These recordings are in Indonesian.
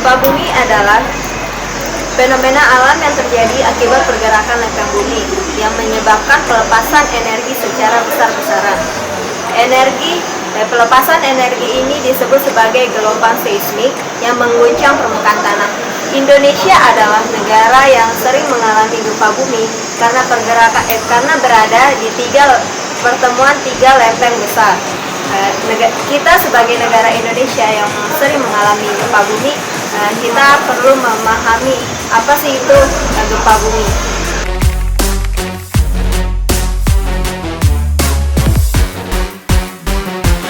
Gempa bumi adalah fenomena alam yang terjadi akibat pergerakan lempeng bumi yang menyebabkan pelepasan energi secara besar-besaran. Pelepasan energi ini disebut sebagai gelombang seismik yang mengguncang permukaan tanah. Indonesia adalah negara yang sering mengalami gempa bumi karena berada di pertemuan tiga lempeng besar. Kita sebagai negara Indonesia yang sering mengalami gempa bumi, kita perlu memahami apa sih itu gempa bumi.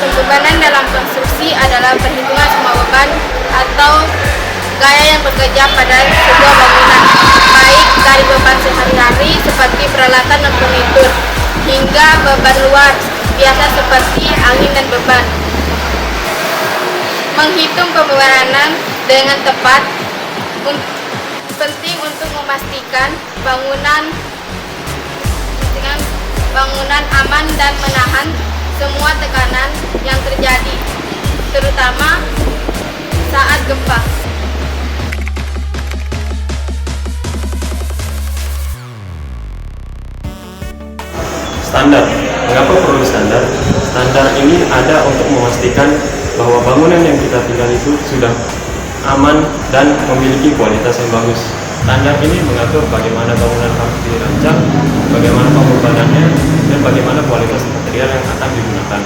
Pembebanan dalam konstruksi adalah perhitungan semua beban atau gaya yang bekerja pada sebuah bangunan, baik dari beban sehari-hari seperti peralatan dan furnitur, hingga beban luar biasa seperti angin dan beban. Menghitung pembebanan dengan tepat penting untuk memastikan bangunan aman dan menahan semua tekanan yang terjadi, terutama saat gempa. Standar. Mengapa perlu standar? Standar ini ada untuk memastikan bahwa bangunan yang kita tinggal itu sudah aman dan memiliki kualitas yang bagus. Standar ini mengatur bagaimana bangunan harus dirancang, bagaimana pembebanannya, dan bagaimana kualitas material yang akan digunakan.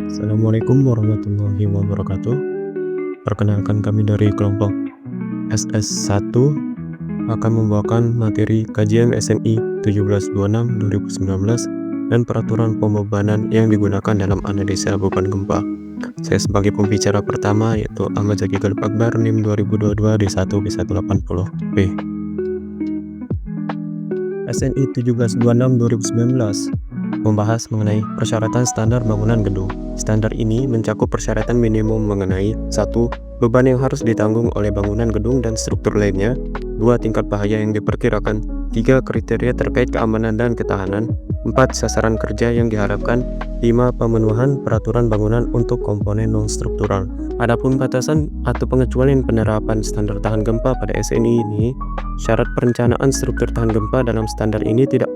Assalamualaikum warahmatullahi wabarakatuh. Perkenalkan, kami dari kelompok SS1 akan membawakan materi kajian SNI 1726/2019 dan peraturan pembebanan yang digunakan dalam analisa beban gempa. Saya sebagai pembicara pertama yaitu Ahmad Zaki Galip Akbar, NIM 2022 D1B180B. SNI 1726/2019 membahas mengenai persyaratan standar bangunan gedung. Standar ini mencakup persyaratan minimum mengenai 1. Beban yang harus ditanggung oleh bangunan gedung dan struktur lainnya. 2. Tingkat bahaya yang diperkirakan. 3. Kriteria terkait keamanan dan ketahanan. 4. Sasaran kerja yang diharapkan. 5. Pemenuhan peraturan bangunan untuk komponen non-struktural. Adapun batasan atau pengecualian penerapan standar tahan gempa pada SNI ini, syarat perencanaan struktur tahan gempa dalam standar ini tidak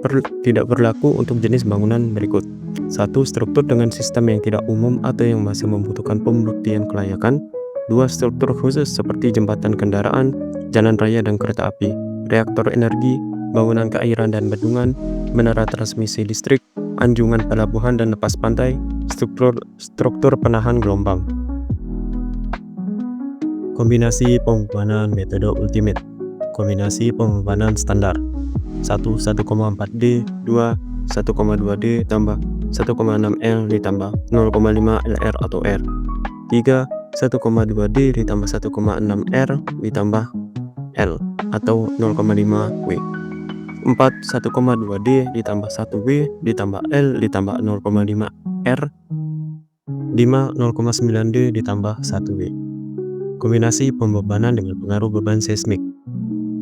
berlaku untuk jenis bangunan berikut. 1. Struktur dengan sistem yang tidak umum atau yang masih membutuhkan pembuktian kelayakan. 2. Struktur khusus seperti jembatan kendaraan, jalan raya dan kereta api, reaktor energi, bangunan keairan dan bendungan, menara transmisi listrik, anjungan pelabuhan dan lepas pantai, struktur penahan gelombang. Kombinasi pembebanan metode ultimate. Kombinasi pembebanan standar 1. 1,4D 2. 1,2D tambah 1,6 L ditambah 0,5 LR atau R. 3. 1,2D ditambah 1,6 R ditambah L atau 0,5 W. 4. 1,2D ditambah 1W ditambah L ditambah 0,5 R. 5. 0,9D ditambah 1W. Kombinasi pembebanan dengan pengaruh beban seismik.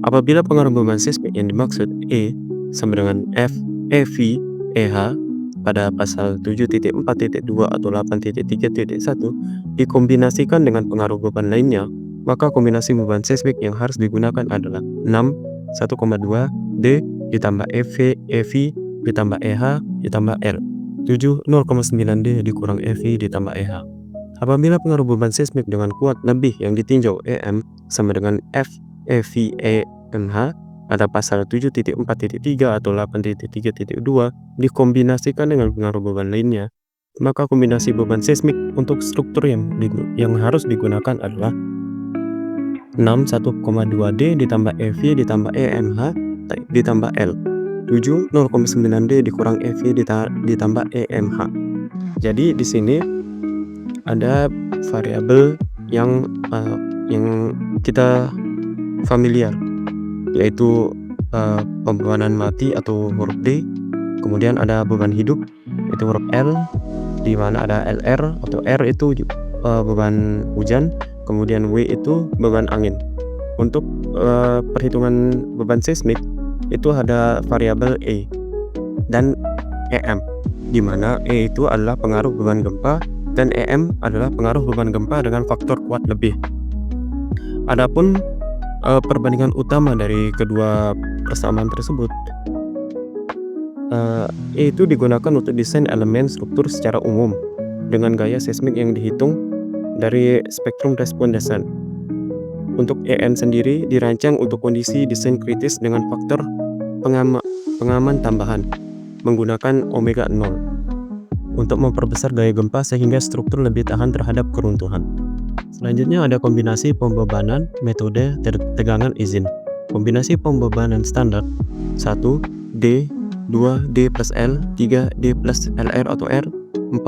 Apabila pengaruh beban seismik yang dimaksud E sama dengan F, EV, EH pada pasal 7.4.2 atau 8.3.1 dikombinasikan dengan pengaruh beban lainnya, maka kombinasi beban seismik yang harus digunakan adalah 6. 1,2 D ditambah EV, EV ditambah EH ditambah R. 7. 0,9 D dikurang EV ditambah EH. Apabila pengaruh beban seismik dengan kuat lebih yang ditinjau EM sama dengan F, EV, EMH pada pasal 7.4.3 atau 8.3.2 dikombinasikan dengan pengaruh beban lainnya, maka kombinasi beban seismik untuk struktur yang harus digunakan adalah 6. 1,2D ditambah EV ditambah EMH ditambah L. 7. 0,9D dikurang EV ditambah EMH. Jadi di sini ada variabel yang kita familiar, yaitu pembebanan mati atau huruf D, Kemudian ada beban hidup, itu huruf L, di mana ada LR atau R itu beban hujan, kemudian W itu beban angin. Untuk perhitungan beban seismik itu ada variabel E dan EM, di mana E itu adalah pengaruh beban gempa dan EM adalah pengaruh beban gempa dengan faktor kuat lebih. Adapun perbandingan utama dari kedua persamaan tersebut, E itu digunakan untuk desain elemen struktur secara umum dengan gaya seismik yang dihitung dari spektrum respon dasar. Untuk EN sendiri dirancang untuk kondisi desain kritis dengan faktor pengaman tambahan menggunakan omega 0 untuk memperbesar gaya gempa sehingga struktur lebih tahan terhadap keruntuhan. Selanjutnya ada kombinasi pembebanan metode tegangan izin. Kombinasi pembebanan standar 1 D, 2 D plus L, 3 D plus LR atau R, 4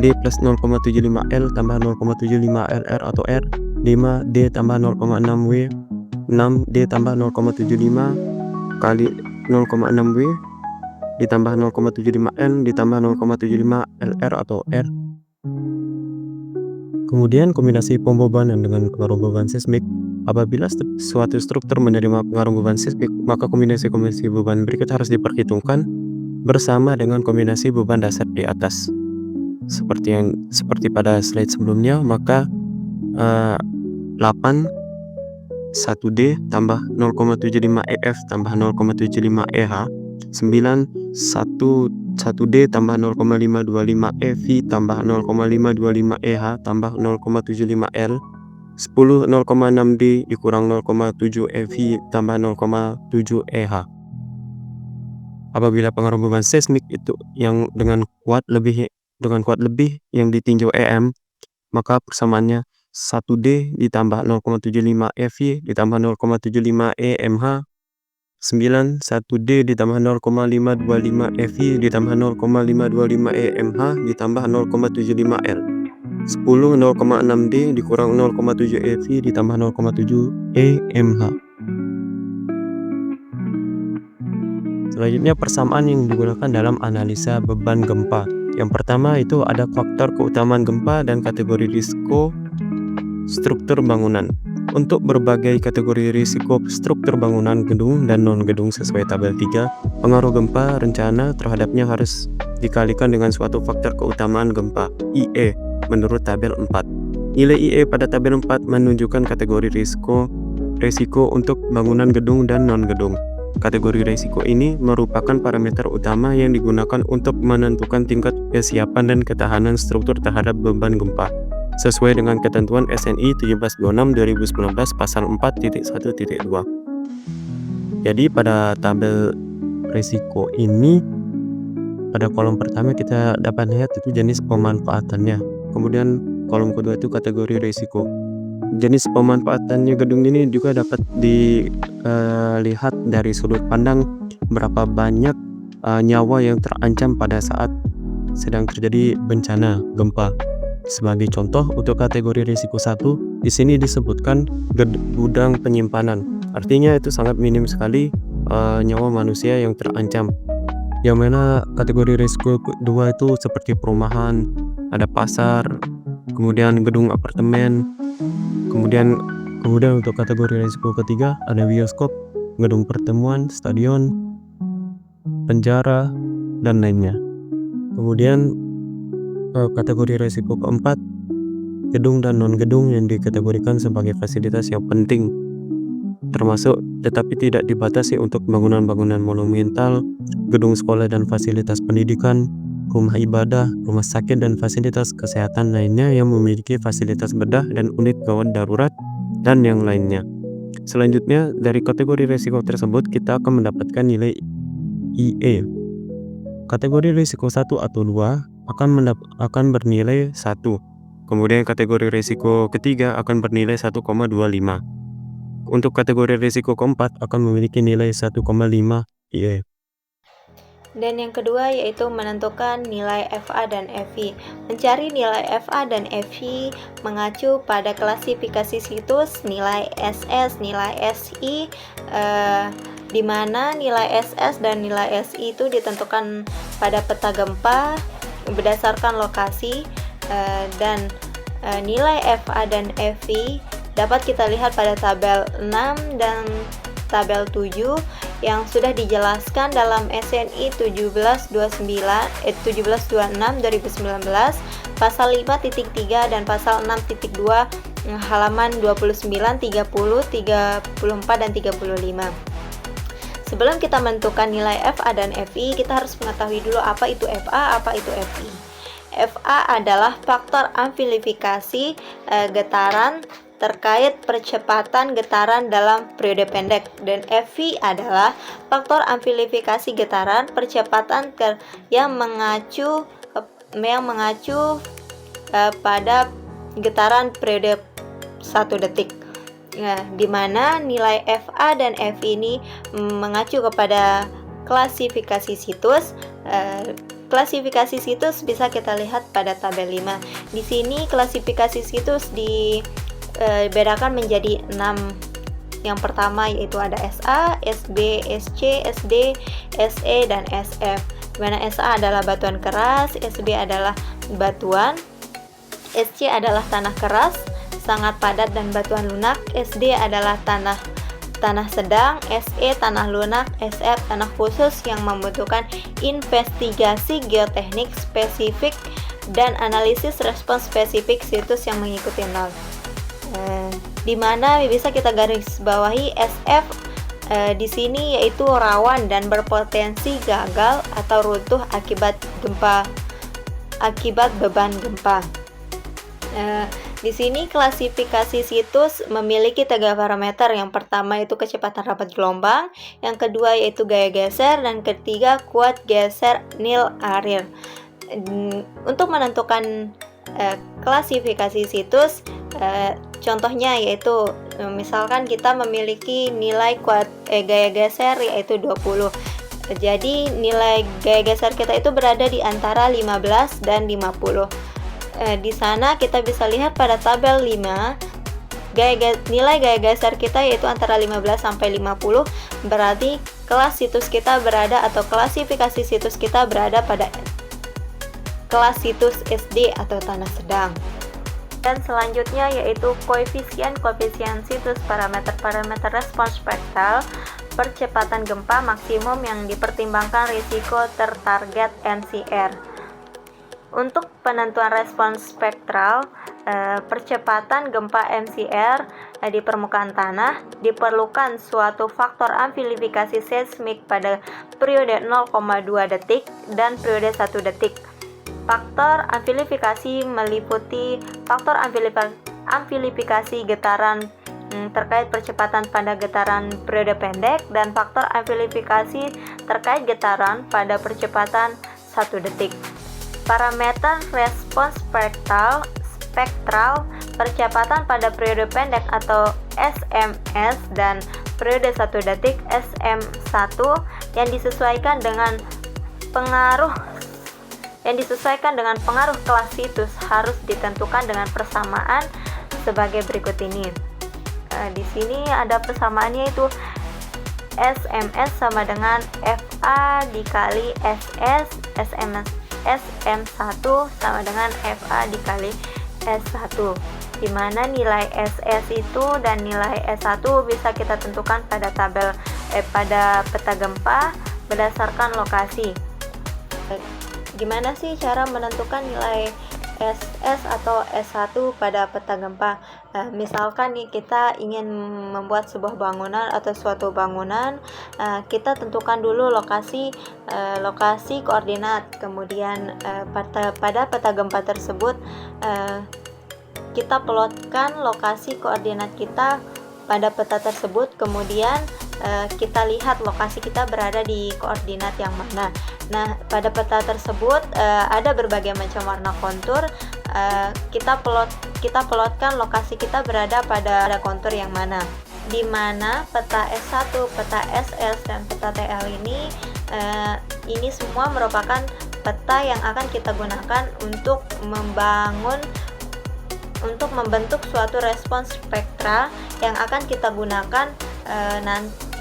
D plus 0,75 L tambah 0,75 LR atau R, 5 D tambah 0,6 W, 6 D tambah 0,75 kali 0,6 W ditambah 0,75 L ditambah 0,75 LR atau R. Kemudian kombinasi pembebanan dengan pengaruh beban seismik. Apabila suatu struktur menerima pengaruh beban seismik, maka kombinasi beban berikut harus diperhitungkan bersama dengan kombinasi beban dasar di atas. Seperti pada slide sebelumnya, maka 8 1D tambah 0,75 EF tambah 0,75 EH, 9 1D tambah 0,525 EV tambah 0,525 EH tambah 0,75 L, 10 0,6D dikurang 0,7 EV tambah 0,7 EH. Apabila pengaruh beban seismik itu yang dengan kuat lebih yang ditinjau EM, maka persamaannya 1D ditambah 0,75 EV ditambah 0,75 EMH, 9 1D ditambah 0,525 EV ditambah 0,525 EMH ditambah 0,75 L, 10 0,6D dikurang 0,7 EV ditambah 0,7 EMH. Selanjutnya persamaan yang digunakan dalam analisa beban gempa. Yang pertama itu ada faktor keutamaan gempa dan kategori risiko struktur bangunan. Untuk berbagai kategori risiko struktur bangunan gedung dan non-gedung sesuai tabel 3, pengaruh gempa rencana terhadapnya harus dikalikan dengan suatu faktor keutamaan gempa, IE, menurut tabel 4. Nilai IE pada tabel 4 menunjukkan kategori risiko untuk bangunan gedung dan non-gedung. Kategori risiko ini merupakan parameter utama yang digunakan untuk menentukan tingkat kesiapan dan ketahanan struktur terhadap beban gempa, sesuai dengan ketentuan SNI 1726/2019 pasal 4.1.2. Jadi pada tabel risiko ini, pada kolom pertama kita dapat lihat itu jenis pemanfaatannya. Kemudian kolom kedua itu kategori risiko. Jenis pemanfaatannya gedung ini juga dapat dilihat dari sudut pandang berapa banyak nyawa yang terancam pada saat sedang terjadi bencana gempa. Sebagai contoh, untuk kategori risiko 1, di sini disebutkan gudang penyimpanan. Artinya itu sangat minim sekali nyawa manusia yang terancam. Yang mana kategori risiko 2 itu seperti perumahan, ada pasar, kemudian gedung apartemen. Kemudian untuk kategori risiko ketiga ada bioskop, gedung pertemuan, stadion, penjara, dan lainnya. Kemudian kategori risiko keempat, gedung dan non-gedung yang dikategorikan sebagai fasilitas yang penting, termasuk tetapi tidak dibatasi untuk bangunan-bangunan monumental, gedung sekolah dan fasilitas pendidikan, rumah ibadah, rumah sakit dan fasilitas kesehatan lainnya yang memiliki fasilitas bedah dan unit gawat darurat, dan yang lainnya. Selanjutnya, dari kategori risiko tersebut kita akan mendapatkan nilai IE. Kategori risiko 1 atau 2 akan bernilai 1. Kemudian kategori risiko ketiga akan bernilai 1,25. Untuk kategori risiko keempat akan memiliki nilai 1,5 IE. Dan yang kedua yaitu menentukan nilai FA dan FI. Mencari nilai FA dan FI mengacu pada klasifikasi situs, nilai SS, nilai SI, di mana nilai SS dan nilai SI itu ditentukan pada peta gempa berdasarkan lokasi, dan nilai FA dan FI dapat kita lihat pada tabel 6 dan tabel 7 yang sudah dijelaskan dalam SNI 1726 2019 pasal 5.3 dan pasal 6.2 halaman 29, 30, 34 dan 35. Sebelum kita menentukan nilai FA dan FI, kita harus mengetahui dulu apa itu FA, apa itu FI. FA adalah faktor amplifikasi getaran terkait percepatan getaran dalam periode pendek, dan FI adalah faktor amplifikasi getaran percepatan yang mengacu pada getaran periode 1 detik. Nah, di mana nilai FA dan FI ini mengacu kepada klasifikasi situs. Klasifikasi situs bisa kita lihat pada tabel 5. Di sini klasifikasi situs dibedakan menjadi 6. Yang pertama yaitu ada SA, SB, SC, SD, SE, dan SF. Di mana SA adalah batuan keras, SB adalah batuan, SC adalah tanah keras sangat padat dan batuan lunak, SD adalah tanah sedang, SE tanah lunak, SF tanah khusus yang membutuhkan investigasi geoteknik spesifik dan analisis respons spesifik situs yang mengikuti nol. Di mana bisa kita garis bawahi SF di sini yaitu rawan dan berpotensi gagal atau runtuh akibat beban gempa. Di sini klasifikasi situs memiliki 3 parameter. Yang pertama itu kecepatan rapat gelombang, yang kedua yaitu gaya geser, dan ketiga kuat geser nil arir. Untuk menentukan klasifikasi situs, contohnya yaitu misalkan kita memiliki nilai kuat gaya geser yaitu 20. Jadi nilai gaya geser kita itu berada di antara 15 dan 50. Di sana kita bisa lihat pada tabel 5 nilai gaya geser kita yaitu antara 15 sampai 50, berarti kelas situs kita berada atau klasifikasi situs kita berada pada kelas situs SD atau tanah sedang. Dan selanjutnya yaitu koefisien situs, parameter respons spektral, percepatan gempa maksimum yang dipertimbangkan risiko tertarget NCR. Untuk penentuan respons spektral, percepatan gempa MCR di permukaan tanah, diperlukan suatu faktor amplifikasi seismik pada periode 0,2 detik dan periode 1 detik. Faktor amplifikasi meliputi faktor amplifikasi getaran terkait percepatan pada getaran periode pendek dan faktor amplifikasi terkait getaran pada percepatan 1 detik. Parameter respons spektral, percepatan pada periode pendek atau SMS dan periode 1 detik SM1 yang disesuaikan dengan pengaruh kelas situs harus ditentukan dengan persamaan sebagai berikut ini. Di sini ada persamaannya, yaitu SMS sama dengan FA dikali SS, SM1 sama dengan FA dikali S1, di mana nilai SS itu dan nilai S1 bisa kita tentukan pada pada peta gempa berdasarkan lokasi. Gimana sih cara menentukan nilai SS atau S1 pada peta gempa? Misalkan nih kita ingin membuat sebuah bangunan atau suatu bangunan, kita tentukan dulu lokasi koordinat, kemudian pada peta gempa tersebut kita plotkan lokasi koordinat kita pada peta tersebut, kemudian kita lihat lokasi kita berada di koordinat yang mana. Nah, pada peta tersebut ada berbagai macam warna kontur. Kita plotkan lokasi kita berada pada kontur yang mana. Di mana peta S1, peta SS, dan peta TL ini semua merupakan peta yang akan kita gunakan untuk membentuk suatu respons spektral yang akan kita gunakan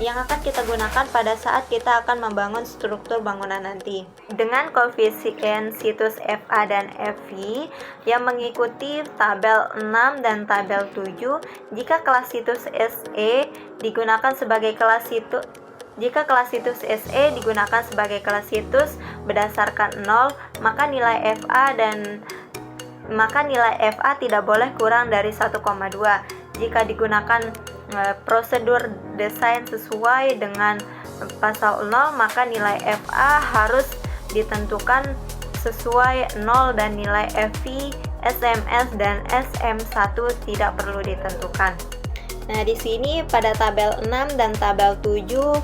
yang akan kita gunakan pada saat kita akan membangun struktur bangunan nanti. Dengan koefisien situs Fa dan Fv yang mengikuti tabel 6 dan tabel 7, jika kelas situs SE digunakan sebagai kelas situs SE digunakan sebagai kelas situs berdasarkan 0, maka nilai Fa tidak boleh kurang dari 1,2. Jika digunakan prosedur desain sesuai dengan pasal 0, maka nilai Fa harus ditentukan sesuai 0 dan nilai Fv, SMS, dan SM1 tidak perlu ditentukan. Nah, di sini pada tabel 6 dan tabel 7,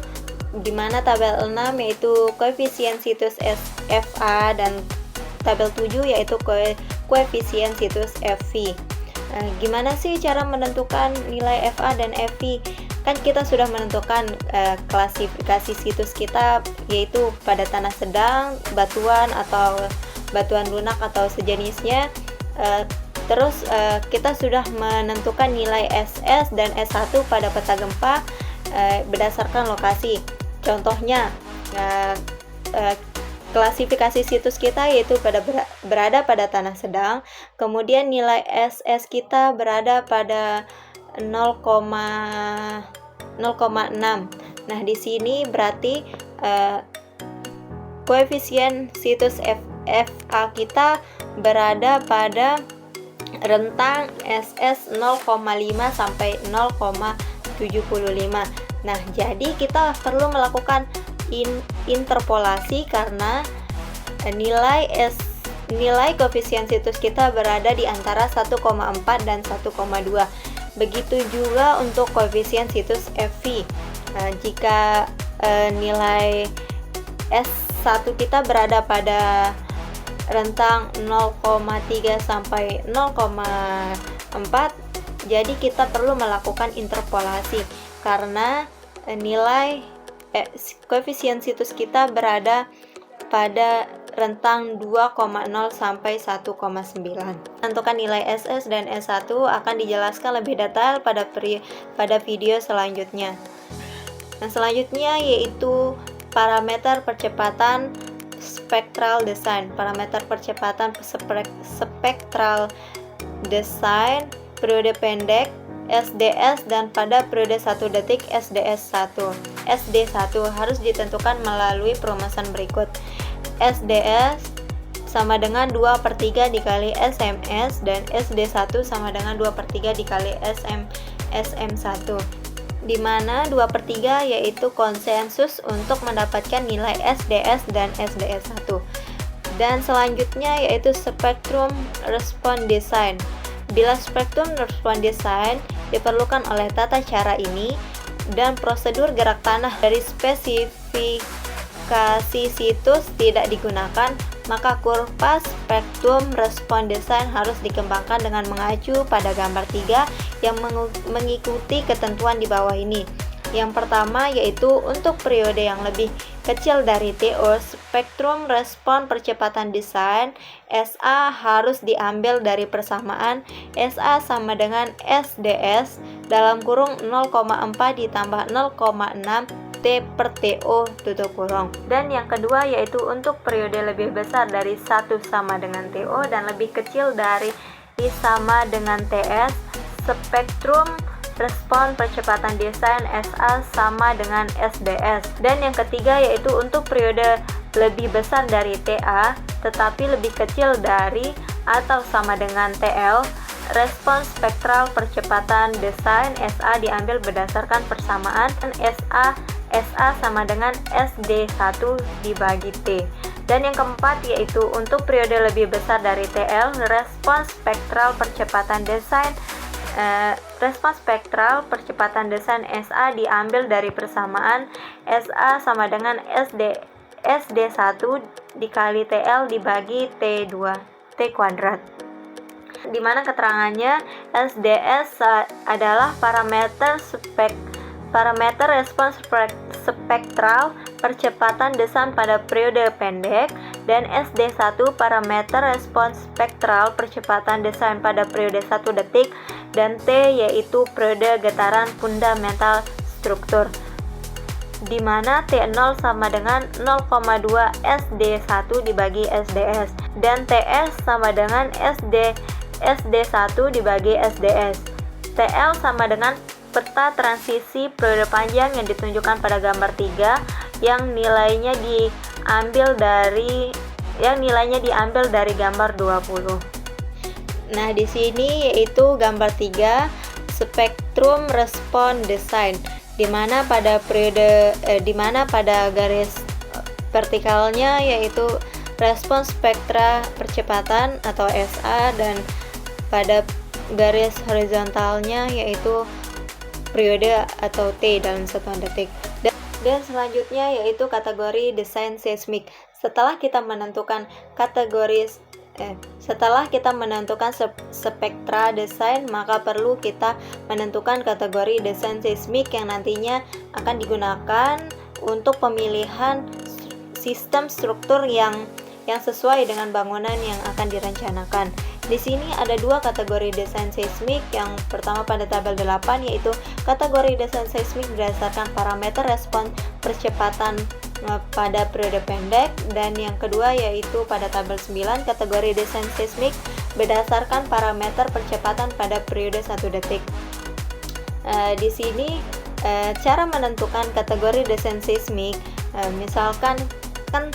di mana tabel 6 yaitu koefisien situs Fa dan tabel 7 yaitu koefisien situs Fv. Gimana sih cara menentukan nilai Fa dan Fv? Kan kita sudah menentukan klasifikasi situs kita, yaitu pada tanah sedang, batuan atau batuan lunak atau sejenisnya. Terus kita sudah menentukan nilai SS dan S1 pada peta gempa berdasarkan lokasi. Contohnya klasifikasi situs kita yaitu berada pada tanah sedang, kemudian nilai SS kita berada pada 0,6. Nah, di sini berarti koefisien situs Fa kita berada pada rentang SS 0,5 sampai 0,75. Nah, jadi kita perlu melakukan interpolasi karena nilai koefisien situs kita berada di antara 1,4 dan 1,2. Begitu juga untuk koefisien situs Fv. Jika nilai S1 kita berada pada rentang 0,3 sampai 0,4, jadi kita perlu melakukan interpolasi karena nilai koefisien situs kita berada pada rentang 2,0 sampai 1,9. Tentukan nilai SS dan S1 akan dijelaskan lebih detail pada video selanjutnya. Nah, selanjutnya yaitu parameter percepatan spektral design. Parameter percepatan spektral design periode pendek SDS dan pada periode 1 detik SD1 harus ditentukan melalui perumusan berikut. SDS sama dengan 2/3 dikali SMS dan SD1 sama dengan 2/3 dikali SM1, di mana 2/3 yaitu konsensus untuk mendapatkan nilai SDS dan SDS1. Dan selanjutnya yaitu spektrum response design. Bila spektrum response design diperlukan oleh tata cara ini dan prosedur gerak tanah dari spesifikasi situs tidak digunakan, maka kurva spektrum response design harus dikembangkan dengan mengacu pada gambar 3 yang mengikuti ketentuan di bawah ini. Yang pertama yaitu untuk periode yang lebih kecil dari TO, spektrum respon percepatan desain SA harus diambil dari persamaan SA sama dengan SDS dalam kurung 0,4 ditambah 0,6 T per TO tutup kurung. Dan yang kedua yaitu untuk periode lebih besar dari 1 sama dengan TO dan lebih kecil dari I sama dengan TS, spektrum respon percepatan desain SA sama dengan SDS. Dan yang ketiga yaitu untuk periode lebih besar dari TA tetapi lebih kecil dari atau sama dengan TL, respon spektral percepatan desain SA diambil berdasarkan persamaan SA sama dengan SD1 dibagi T. Dan yang keempat yaitu untuk periode lebih besar dari TL, respon spektral percepatan desain SA diambil dari persamaan SA sama dengan SD1 dikali TL dibagi T2 T kuadrat, di mana keterangannya SDS adalah parameter respons spektral percepatan desain pada periode pendek, dan SD1 parameter respons spektral percepatan desain pada periode 1 detik, dan T yaitu periode getaran fundamental struktur. di mana T0 sama dengan 0,2 SD1 dibagi SDS, dan TS sama dengan SD1 dibagi SDS. TL sama dengan peta transisi periode panjang yang ditunjukkan pada gambar 3 yang nilainya diambil dari gambar 20. Nah, di sini yaitu gambar 3 spektrum respon desain, di mana pada garis vertikalnya yaitu respon spektra percepatan atau SA, dan pada garis horizontalnya yaitu periode atau T dalam satuan detik. Dan selanjutnya yaitu kategori desain seismik. Setelah kita menentukan spektra desain, maka perlu kita menentukan kategori desain seismik yang nantinya akan digunakan untuk pemilihan sistem struktur yang sesuai dengan bangunan yang akan direncanakan. Di sini ada dua kategori desain seismik. Yang pertama pada tabel 8 yaitu kategori desain seismik berdasarkan parameter respon percepatan pada periode pendek, dan yang kedua yaitu pada tabel 9 kategori desain seismik berdasarkan parameter percepatan pada periode 1 detik. Di sini cara menentukan kategori desain seismik, misalkan kan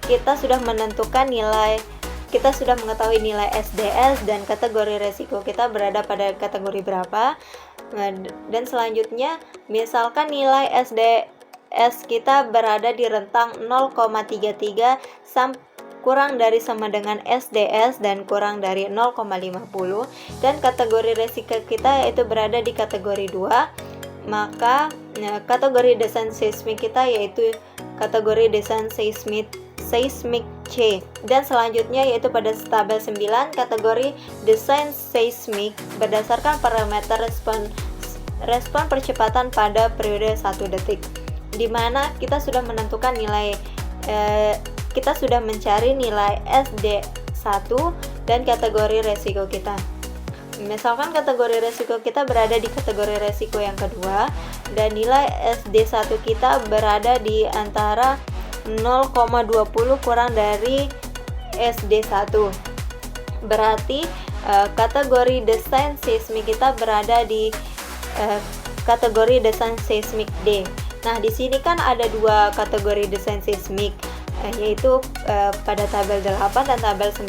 kita sudah mengetahui nilai SDS dan kategori resiko kita berada pada kategori berapa. Dan selanjutnya misalkan nilai SDS kita berada di rentang 0,33 kurang dari sama dengan SDS dan kurang dari 0,50, dan kategori resiko kita yaitu berada di kategori 2, maka kategori desain seismik kita yaitu kategori desain seismik C. Dan selanjutnya yaitu pada tabel 9 kategori desain seismik berdasarkan parameter respon percepatan pada periode 1 detik, di mana kita sudah menentukan kita sudah mencari nilai SD1 dan kategori resiko kita. Misalkan kategori resiko kita berada di kategori resiko yang kedua, dan nilai SD1 kita berada di antara 0,20 kurang dari SD1. Berarti kategori desain seismik kita berada di kategori desain seismik D. Nah, di sini kan ada dua kategori desain seismik, yaitu pada tabel 8 dan tabel 9.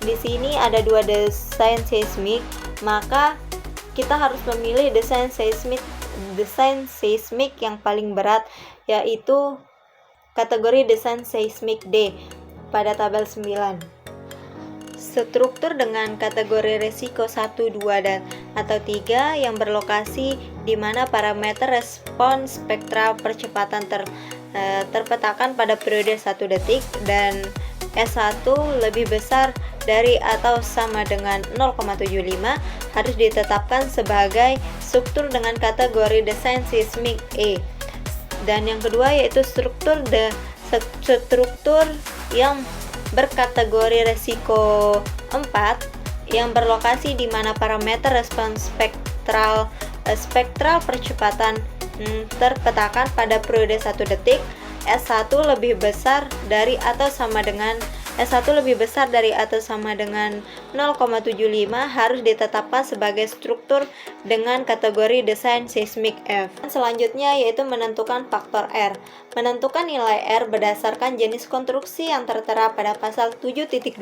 Di sini ada dua desain seismik, maka kita harus memilih desain seismik yang paling berat, yaitu kategori desain seismik D pada tabel 9. Struktur dengan kategori resiko 1, 2, atau 3 yang berlokasi di mana parameter respon spektra percepatan terpetakan pada periode 1 detik dan S1 lebih besar dari atau sama dengan 0,75 harus ditetapkan sebagai struktur dengan kategori desain seismik E. Dan yang kedua yaitu struktur yang berkategori resiko 4 yang berlokasi di mana parameter respon spektral percepatan terpetakan pada periode 1 detik. S1 lebih besar dari atau sama dengan 0,75 harus ditetapkan sebagai struktur dengan kategori desain seismik F. Selanjutnya yaitu menentukan faktor R. Menentukan nilai R berdasarkan jenis konstruksi yang tertera pada pasal 7.2.2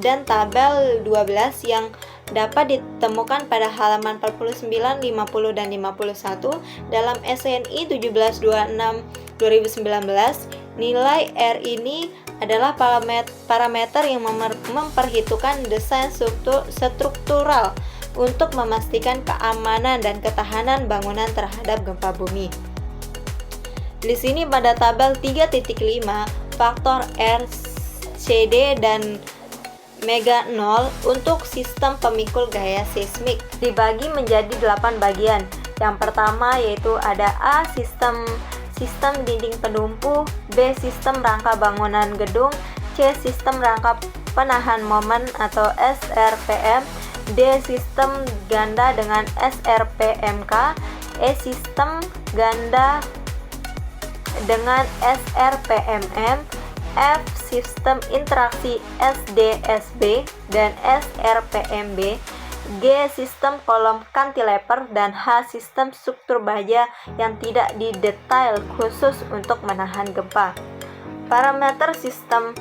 dan tabel 12 yang dapat ditemukan pada halaman 49, 50, dan 51 dalam SNI 1726/2019. Nilai R ini adalah parameter yang memperhitungkan desain struktural untuk memastikan keamanan dan ketahanan bangunan terhadap gempa bumi. Di sini pada tabel 3.5, faktor R, CD, dan Mega 0 untuk sistem pemikul gaya seismik dibagi menjadi 8 bagian. Yang pertama yaitu ada A. Sistem dinding penumpu, B. Sistem rangka bangunan gedung, C. Sistem rangka penahan momen atau SRPM, D. Sistem ganda dengan SRPMK, E. Sistem ganda dengan SRPMM, F. Sistem interaksi SDSB dan SRPMB, G. Sistem kolom cantilever, dan H. Sistem struktur baja yang tidak didetail khusus untuk menahan gempa. Parameter sistem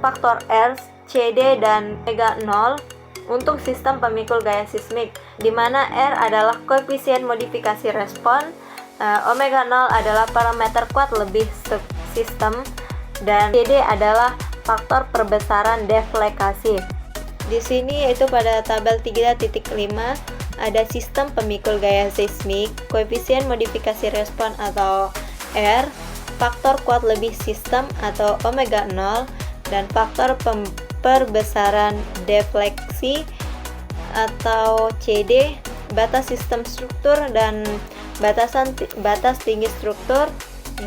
faktor R, CD, dan omega 0 untuk sistem pemikul gaya seismik, di mana R adalah koefisien modifikasi respon, omega 0 adalah parameter kuat lebih sistem, dan CD adalah faktor perbesaran defleksi. Di sini yaitu pada tabel 3.5 ada sistem pemikul gaya seismik, koefisien modifikasi respon atau R, faktor kuat lebih sistem atau omega 0, dan faktor perbesaran defleksi atau CD, batas sistem struktur dan batas tinggi struktur.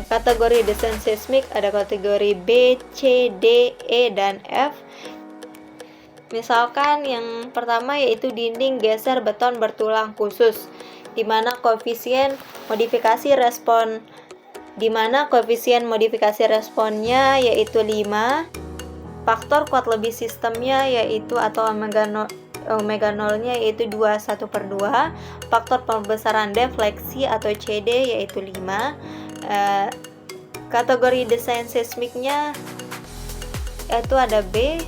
Kategori desain seismik ada kategori B, C, D, E, dan F. Misalkan yang pertama yaitu dinding geser beton bertulang khusus, di mana koefisien modifikasi responnya yaitu 5, faktor kuat lebih sistemnya yaitu atau omega 0-nya yaitu 1/2, faktor pembesaran defleksi atau CD yaitu 5. Kategori desain seismiknya itu ada B.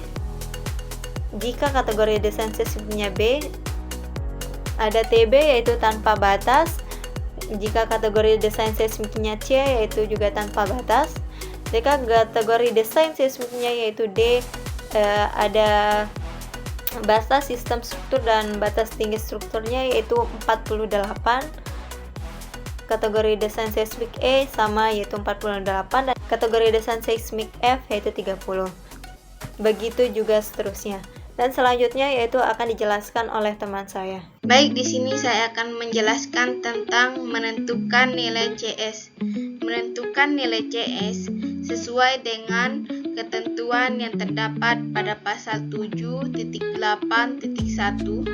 Jika kategori desain seismiknya B, ada TB yaitu tanpa batas. Jika kategori desain seismiknya C yaitu juga tanpa batas. Jika kategori desain seismiknya yaitu D, ada batas sistem struktur dan batas tinggi strukturnya yaitu 48. Kategori desain seismik E sama yaitu 48, dan kategori desain seismik F yaitu 30. Begitu juga seterusnya. Dan selanjutnya yaitu akan dijelaskan oleh teman saya. Baik, di sini saya akan menjelaskan tentang menentukan nilai CS. Menentukan nilai CS sesuai dengan ketentuan yang terdapat pada pasal 7.8.1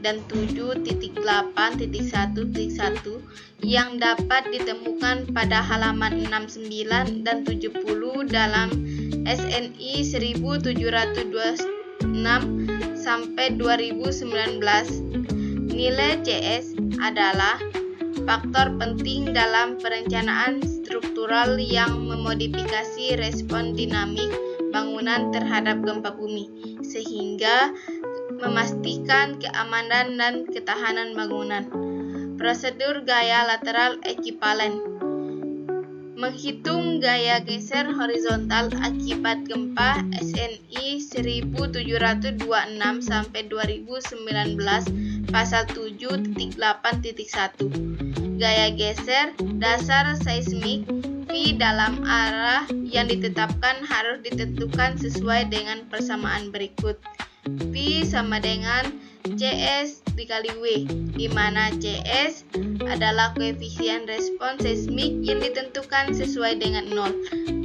dan 7.8.1.1 yang dapat ditemukan pada halaman 69 dan 70 dalam SNI 1726 sampai 2019. Nilai CS adalah faktor penting dalam perencanaan struktural yang memodifikasi respon dinamik bangunan terhadap gempa bumi, sehingga memastikan keamanan dan ketahanan bangunan. Prosedur gaya lateral ekivalen. Menghitung gaya geser horizontal akibat gempa SNI 1726 sampai 2019 pasal 7.8.1. Gaya geser dasar seismik V dalam arah yang ditetapkan harus ditentukan sesuai dengan persamaan berikut. V sama dengan CS dikali W, di mana CS adalah koefisien respon seismik yang ditentukan sesuai dengan 0.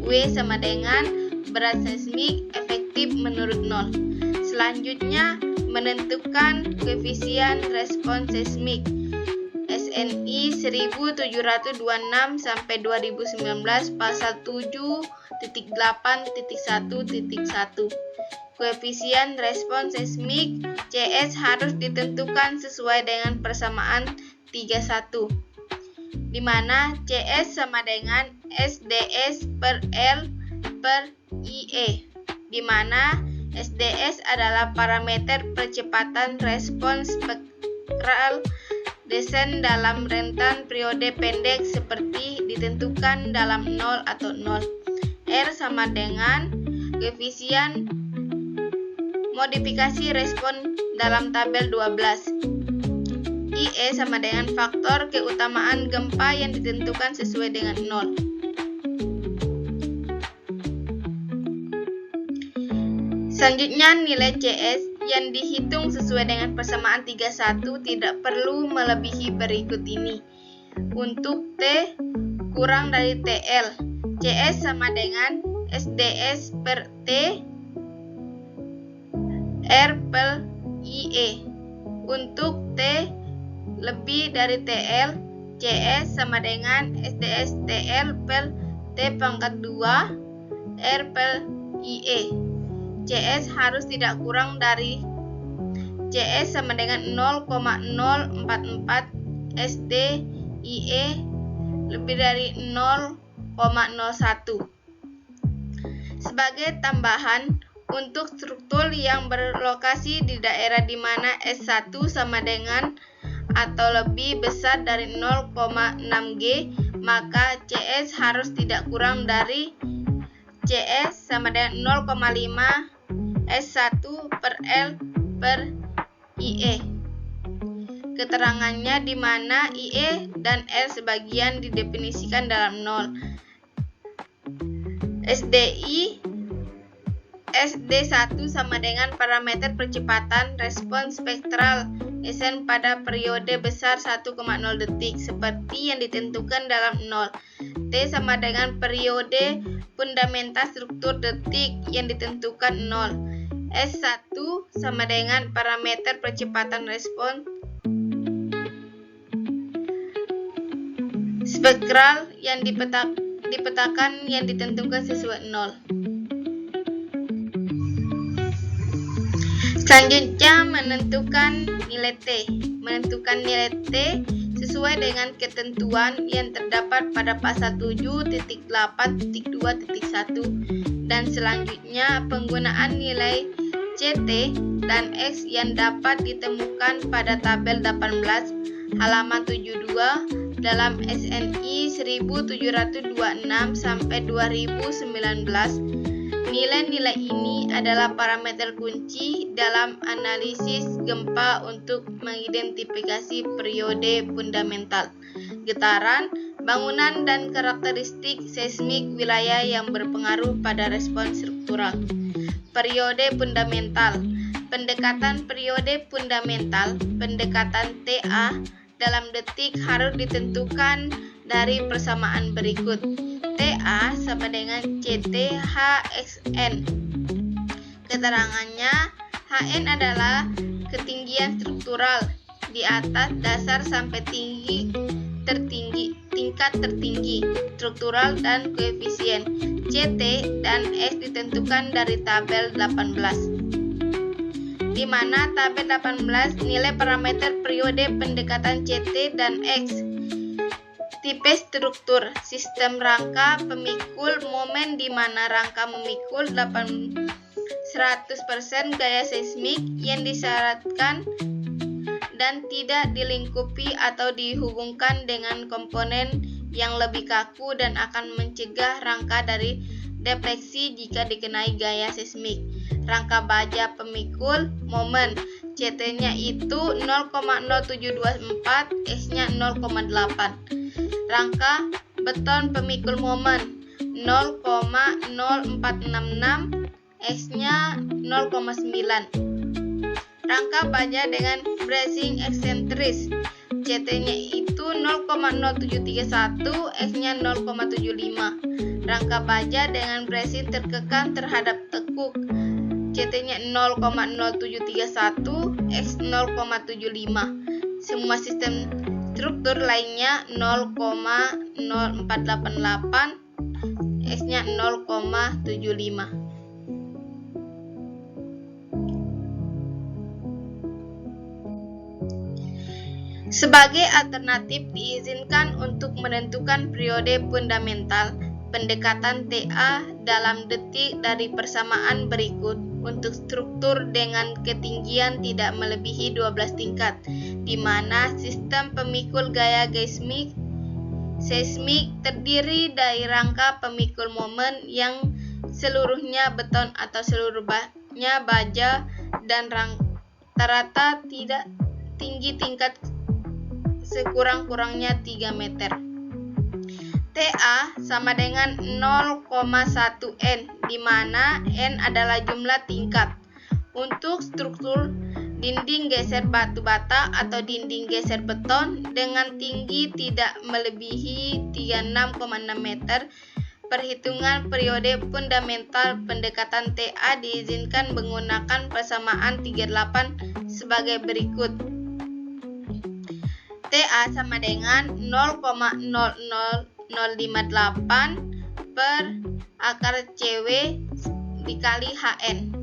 W sama dengan berat seismik efektif menurut 0. Selanjutnya, menentukan koefisien respon seismik SNI 1726 sampai 2019 pasal 7.8.1.1. Koefisien respon seismik CS harus ditentukan sesuai dengan persamaan 31, di mana CS sama dengan SDS per L per IE, di mana SDS adalah parameter percepatan respon spektral desain dalam rentan periode pendek seperti ditentukan dalam 0 atau 0. R sama dengan koefisien modifikasi respon dalam tabel 12. IE sama dengan faktor keutamaan gempa yang ditentukan sesuai dengan 0. Selanjutnya, nilai CS yang dihitung sesuai dengan persamaan 31 tidak perlu melebihi berikut ini. Untuk T kurang dari TL, CS sama dengan SDS per T R per IE. Untuk T lebih dari TL, CS sama dengan SDSTL per T pangkat 2 R per IE. CS harus tidak kurang dari CS sama dengan 0,044 SD IE lebih dari 0,01. Sebagai tambahan, untuk struktur yang berlokasi di daerah di mana S1 sama dengan atau lebih besar dari 0,6 G, maka CS harus tidak kurang dari CS sama dengan 0,5 S1 per L per IE. Keterangannya di mana IE dan L sebagian didefinisikan dalam 0. SD1 sama dengan parameter percepatan respons spektral Sn pada periode besar 1,0 detik seperti yang ditentukan dalam 0. T sama dengan periode fundamental struktur detik yang ditentukan 0. S1 sama dengan parameter percepatan respons spektral yang dipetakan yang ditentukan sesuai 0. Selanjutnya menentukan nilai T. Menentukan nilai T sesuai dengan ketentuan yang terdapat pada pasal 7.8.2.1 dan selanjutnya penggunaan nilai CT dan X yang dapat ditemukan pada tabel 18 halaman 72 dalam SNI 1726 sampai 2019. Nilai-nilai ini adalah parameter kunci dalam analisis gempa untuk mengidentifikasi periode fundamental, getaran, bangunan, dan karakteristik seismik wilayah yang berpengaruh pada respons struktural. Periode fundamental. Pendekatan periode fundamental, pendekatan TA dalam detik harus ditentukan dari persamaan berikut. TA sama dengan CT HXN. Keterangannya, HN adalah ketinggian struktural di atas dasar sampai tingkat tertinggi struktural dan koefisien CT dan X ditentukan dari tabel 18. Di mana tabel 18 nilai parameter periode pendekatan CT dan X. Tipe struktur sistem rangka pemikul momen di mana rangka memikul 100% gaya seismik yang disyaratkan dan tidak dilingkupi atau dihubungkan dengan komponen yang lebih kaku dan akan mencegah rangka dari defleksi jika dikenai gaya seismik. Rangka baja pemikul momen CT-nya itu 0,0724, S-nya 0,8. Rangka beton pemikul momen 0,0466, X-nya 0,9. Rangka baja dengan bracing eksentris, CT-nya itu 0,0731, X-nya 0,75. Rangka baja dengan bracing terkekang terhadap tekuk, CT-nya 0,0731, X 0,75. Semua sistem struktur lainnya 0,0488, X-nya 0,75. Sebagai alternatif diizinkan untuk menentukan periode fundamental pendekatan TA dalam detik dari persamaan berikut untuk struktur dengan ketinggian tidak melebihi 12 tingkat, di mana sistem pemikul gaya seismik terdiri dari rangka pemikul momen yang seluruhnya beton atau seluruhnya baja dan rata-rata tidak tinggi tingkat sekurang-kurangnya 3 meter. TA sama dengan 0,1 N, di mana N adalah jumlah tingkat. Untuk struktur dinding geser batu bata atau dinding geser beton dengan tinggi tidak melebihi 36,6 meter, perhitungan periode fundamental pendekatan TA diizinkan menggunakan persamaan 38 sebagai berikut. TA sama dengan 0,00058 per akar CW dikali HN.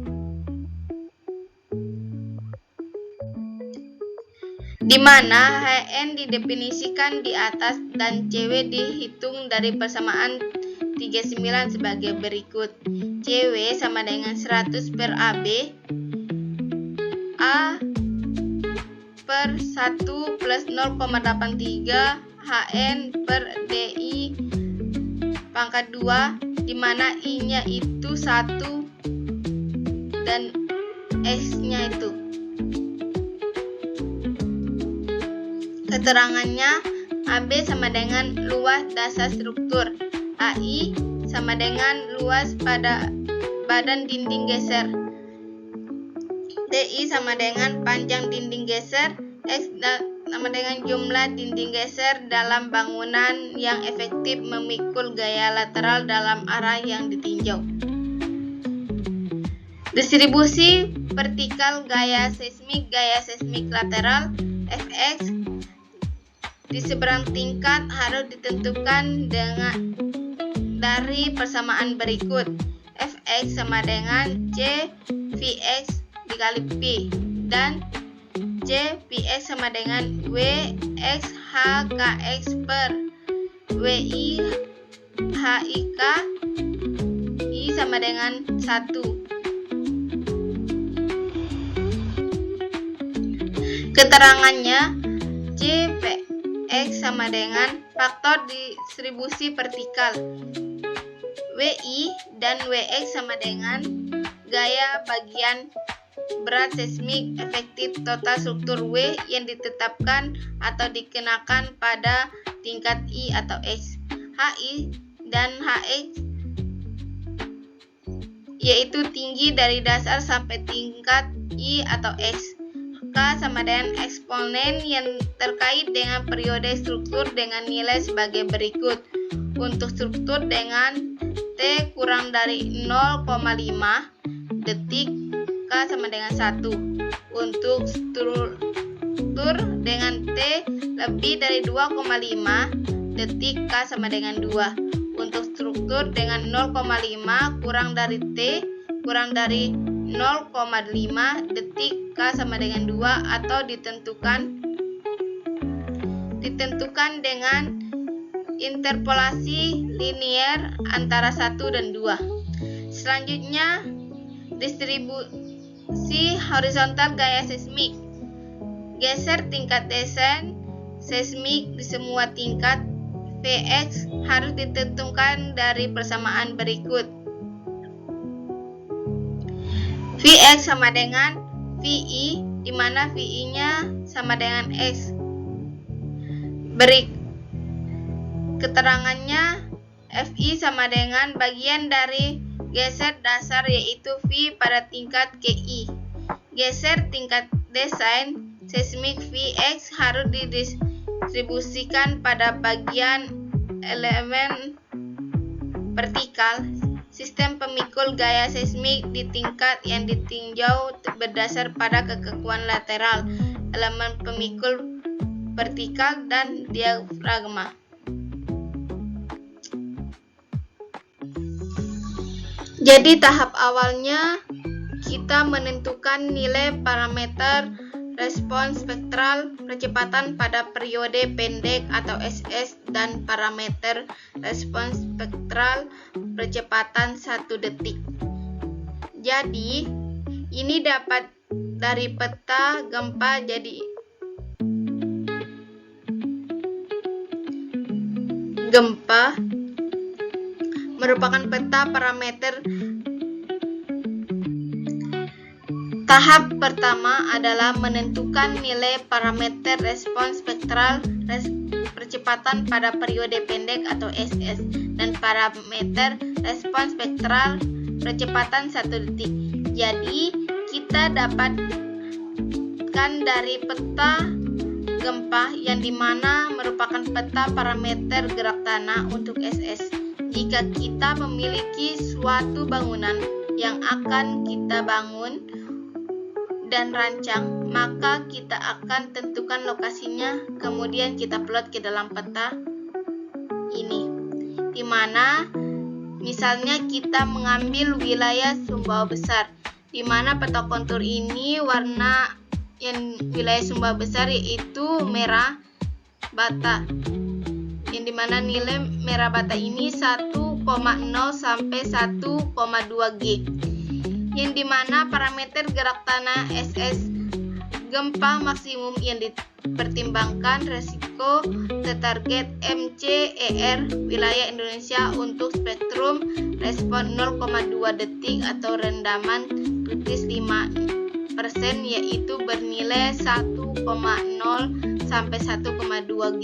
Di mana HN didefinisikan di atas dan CW dihitung dari persamaan 39 sebagai berikut. CW sama dengan 100 per AB, A per 1 plus 0,83 HN per DI pangkat 2, di mana I-nya itu 1 dan S-nya itu. Keterangannya, AB sama dengan luas dasar struktur, AI sama dengan luas pada badan dinding geser, DI sama dengan panjang dinding geser, X sama dengan jumlah dinding geser dalam bangunan yang efektif memikul gaya lateral dalam arah yang ditinjau. Distribusi vertikal gaya seismik lateral Fx di seberang tingkat harus ditentukan dari persamaan berikut. Fx sama dengan C Vx dikali P, dan C Px sama dengan Wx Hkx per Wi Hik I sama dengan 1. Keterangannya, C Px sama dengan faktor distribusi vertikal, Wi dan Wx sama dengan gaya bagian berat seismik efektif total struktur W yang ditetapkan atau dikenakan pada tingkat I atau X. Hi dan Hx yaitu tinggi dari dasar sampai tingkat I atau X. K sama dengan eksponen yang terkait dengan periode struktur dengan nilai sebagai berikut. Untuk struktur dengan T kurang dari 0,5 detik, K sama dengan 1. Untuk struktur dengan T lebih dari 2,5 detik, K sama dengan 2. Untuk struktur dengan 0,5 kurang dari T kurang dari 0,5 detik, K sama dengan 2 atau ditentukan dengan interpolasi linier antara 1 dan 2. Selanjutnya, distribusi horizontal gaya seismik. Geser tingkat desain seismik di semua tingkat. Vx harus ditentukan dari persamaan berikut. Vx sama dengan Vi, di mana Vi-nya sama dengan X. Keterangannya, Fi sama dengan bagian dari geser dasar yaitu V pada tingkat Ki. Geser tingkat desain seismik Vx harus didistribusikan pada bagian elemen vertikal. Sistem pemikul gaya seismik di tingkat yang ditinjau berdasar pada kekakuan lateral, elemen pemikul vertikal, dan diafragma. Jadi tahap awalnya kita menentukan nilai parameter respons spektral percepatan pada periode pendek atau SS dan parameter respons spektral percepatan 1 detik. Jadi ini dapat dari peta gempa. Jadi gempa merupakan peta parameter. Tahap pertama adalah menentukan nilai parameter respons spektral percepatan pada periode pendek atau SS dan parameter respons spektral percepatan 1 detik. Jadi kita dapatkan dari peta gempa yang dimana merupakan peta parameter gerak tanah untuk SS. Jika kita memiliki suatu bangunan yang akan kita bangun dan rancang, maka kita akan tentukan lokasinya, kemudian kita plot ke dalam peta ini, di mana misalnya kita mengambil wilayah Sumbawa Besar, di mana peta kontur ini warna yang wilayah Sumbawa Besar yaitu merah bata, yang dimana nilai merah bata ini 1,0 sampai 1,2 G, yang dimana parameter gerak tanah SS gempa maksimum yang dipertimbangkan resiko tertarget MCER wilayah Indonesia untuk spektrum respon 0,2 detik atau rendaman kritis 5%, yaitu bernilai 1,0 sampai 1,2 G.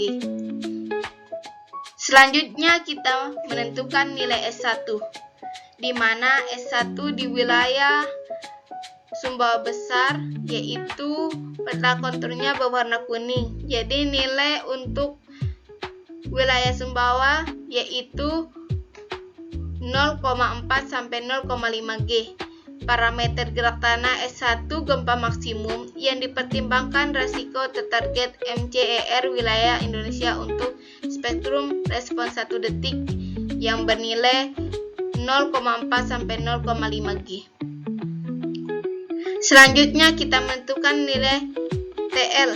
Selanjutnya kita menentukan nilai S1, di mana S1 di wilayah Sumbawa Besar yaitu peta konturnya berwarna kuning. Jadi nilai untuk wilayah Sumbawa yaitu 0,4 sampai 0,5 G. Parameter gerak tanah S1 gempa maksimum yang dipertimbangkan resiko tertarget MCER wilayah Indonesia untuk spektrum respon 1 detik yang bernilai 0,4 sampai 0,5 G. Selanjutnya kita menentukan nilai TL,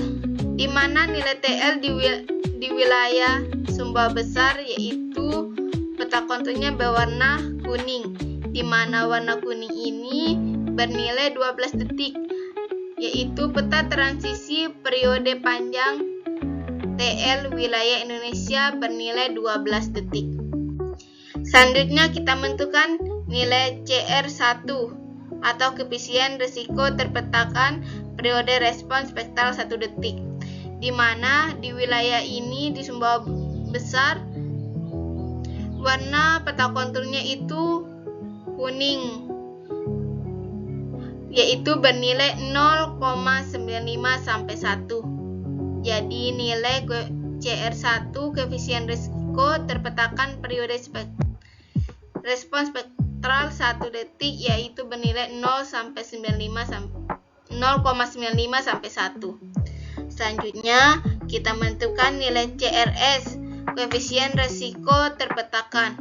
di mana nilai TL di wilayah Sumbawa Besar yaitu peta konturnya berwarna kuning, di mana warna kuning ini bernilai 12 detik, yaitu peta transisi periode panjang TL wilayah Indonesia bernilai 12 detik. Selanjutnya kita menentukan nilai CR1 atau koefisien risiko terpetakan periode respon spektral 1 detik, di mana di wilayah ini di Sumbawa Besar warna peta konturnya itu kuning, yaitu bernilai 0,95 sampai 1. Jadi nilai CR1 koefisien risiko terpetakan periode respon spektral 1 detik yaitu bernilai 0,95 sampai 1. Selanjutnya kita menentukan nilai CRS koefisien risiko terpetakan,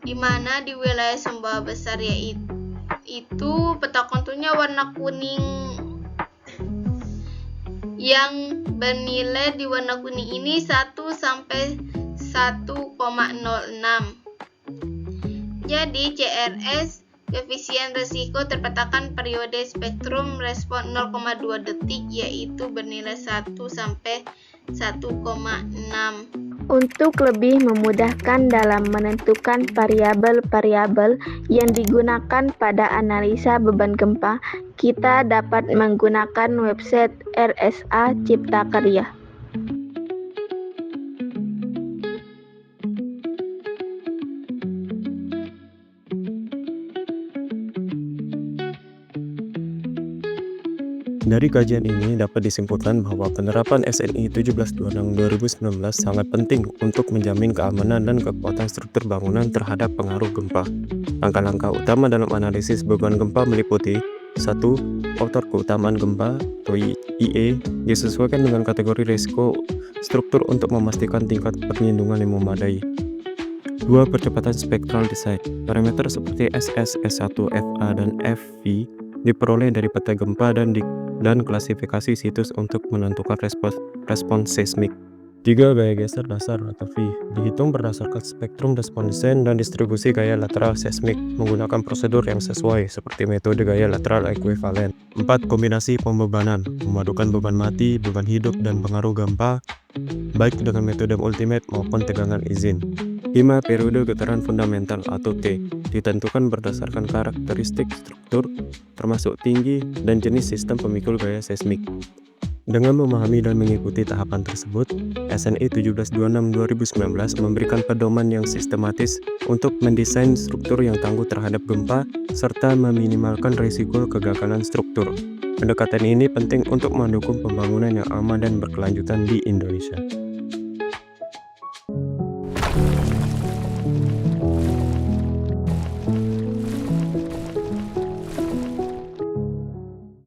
di mana di wilayah Sumbawa Besar yaitu peta konturnya warna kuning, yang bernilai di warna kuning ini 1 sampai 1,06. Jadi CRS koefisien risiko terpetakan periode spektrum respon 0,2 detik yaitu bernilai 1 sampai 1,6. Untuk lebih memudahkan dalam menentukan variabel-variabel yang digunakan pada analisa beban gempa, kita dapat menggunakan website RSA Cipta Karya. Dari kajian ini dapat disimpulkan bahwa penerapan SNI 1726/2019 sangat penting untuk menjamin keamanan dan kekuatan struktur bangunan terhadap pengaruh gempa. Langkah-langkah utama dalam analisis beban gempa meliputi 1. Faktor keutamaan gempa atau IE disesuaikan dengan kategori risiko struktur untuk memastikan tingkat perlindungan yang memadai. 2. Percepatan spektral design. Parameter seperti SS, S1, FA, dan FV diperoleh dari peta gempa dan klasifikasi situs untuk menentukan respons seismik. 3. Gaya geser dasar atau V dihitung berdasarkan spektrum respon desain dan distribusi gaya lateral seismik menggunakan prosedur yang sesuai seperti metode gaya lateral ekuivalen. 4. Kombinasi pembebanan memadukan beban mati, beban hidup, dan pengaruh gempa baik dengan metode ultimate maupun tegangan izin. 5. Periode getaran fundamental atau T ditentukan berdasarkan karakteristik struktur termasuk tinggi dan jenis sistem pemikul gaya seismik. Dengan memahami dan mengikuti tahapan tersebut, SNI 1726/2019 memberikan pedoman yang sistematis untuk mendesain struktur yang tangguh terhadap gempa serta meminimalkan risiko kegagalan struktur. Pendekatan ini penting untuk mendukung pembangunan yang aman dan berkelanjutan di Indonesia.